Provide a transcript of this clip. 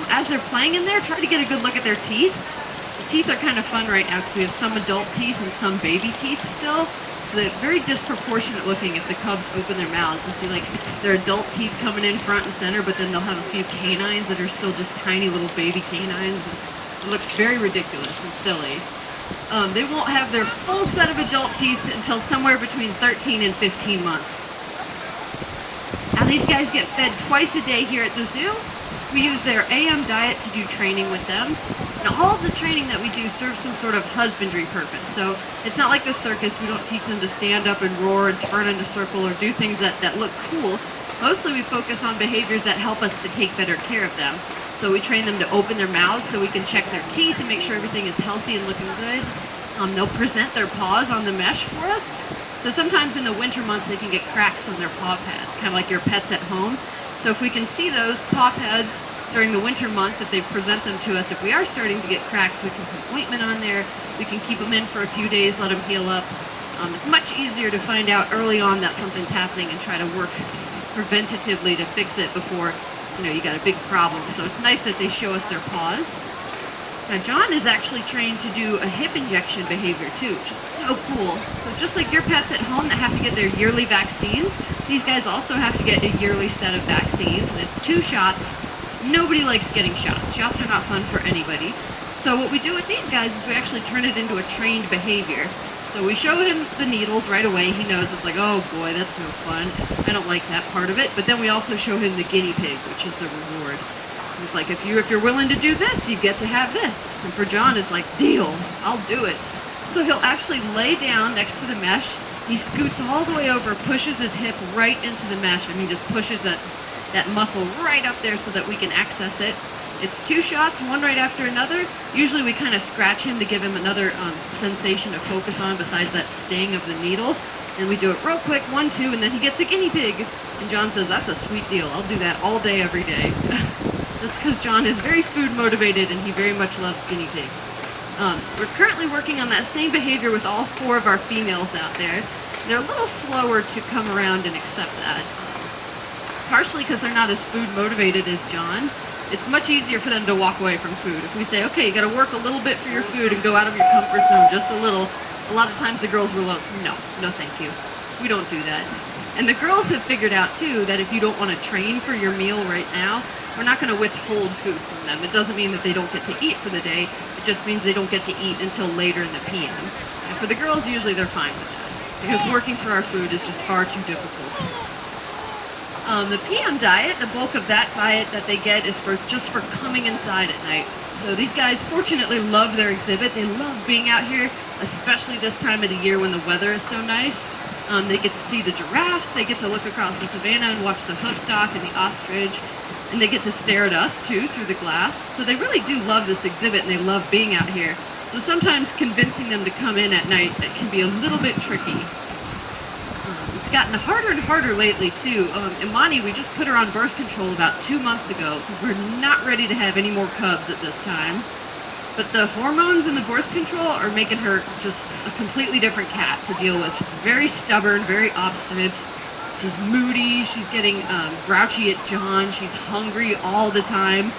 As they're playing in there, try to get a good look at their teeth. The teeth are kind of fun right now because we have some adult teeth and some baby teeth still. So they're very disproportionate looking if the cubs open their mouths. You see like their adult teeth coming in front and center, but then they'll have a few canines that are still just tiny little baby canines. It looks very ridiculous and silly. They won't have their full set of adult teeth until somewhere between 13 and 15 months. Now these guys get fed twice a day here at the zoo. We use their AM diet to do training with them. Now all of the training that we do serves some sort of husbandry purpose. So it's not like the circus. We don't teach them to stand up and roar and turn in a circle or do things that look cool. Mostly we focus on behaviors that help us to take better care of them. So we train them to open their mouths so we can check their teeth and make sure everything is healthy and looking good. They'll present their paws on the mesh for us. So sometimes in the winter months they can get cracks on their paw pads, kind of like your pets at home. So if we can see those paw pads during the winter months, if they present them to us, if we are starting to get cracks, we can put ointment on there. We can keep them in for a few days, let them heal up. It's much easier to find out early on that something's happening and try to work preventatively to fix it before, you got a big problem. So it's nice that they show us their paws. Now John is actually trained to do a hip injection behavior too, which is so cool. So just like your pets at home that have to get their yearly vaccines, these guys also have to get a yearly set of vaccines, and it's 2 shots. Nobody likes getting shots. Shots are not fun for anybody. So what we do with these guys is we actually turn it into a trained behavior. So we show him the needles right away. He knows it's like, oh boy, that's no fun. I don't like that part of it. But then we also show him the guinea pig, which is the reward. It's like, if you're willing to do this, you get to have this. And for John, it's like, deal, I'll do it. So he'll actually lay down next to the mesh. He scoots all the way over, pushes his hip right into the mesh, and he just pushes that muscle right up there so that we can access it. It's 2 shots, one right after another. Usually we kind of scratch him to give him another sensation to focus on besides that sting of the needle. And we do it real quick, 1, 2, and then he gets a guinea pig. And John says, that's a sweet deal. I'll do that all day, every day. That's because John is very food motivated and he very much loves guinea pigs. We're currently working on that same behavior with all 4 of our females out there. They're a little slower to come around and accept that. Partially because they're not as food motivated as John. It's much easier for them to walk away from food. If we say, okay, you gotta work a little bit for your food and go out of your comfort zone just a little, a lot of times the girls will go, no thank you. We don't do that. And the girls have figured out too that if you don't want to train for your meal right now, we're not going to withhold food from them. It doesn't mean that they don't get to eat for the day. It just means they don't get to eat until later in the PM. And for the girls, usually they're fine with that because working for our food is just far too difficult. The PM diet, the bulk of that diet that they get is just for coming inside at night. So these guys fortunately love their exhibit. They love being out here, especially this time of the year when the weather is so nice. They get to see the giraffes. They get to look across the savannah and watch the hoofstock and the ostrich. And they get to stare at us, too, through the glass. So they really do love this exhibit, and they love being out here. So sometimes convincing them to come in at night, that can be a little bit tricky. It's gotten harder and harder lately, too. Imani, we just put her on birth control about 2 months ago, because we're not ready to have any more cubs at this time. But the hormones in the birth control are making her just a completely different cat to deal with. She's very stubborn, very obstinate. She's moody, she's getting grouchy at John, she's hungry all the time.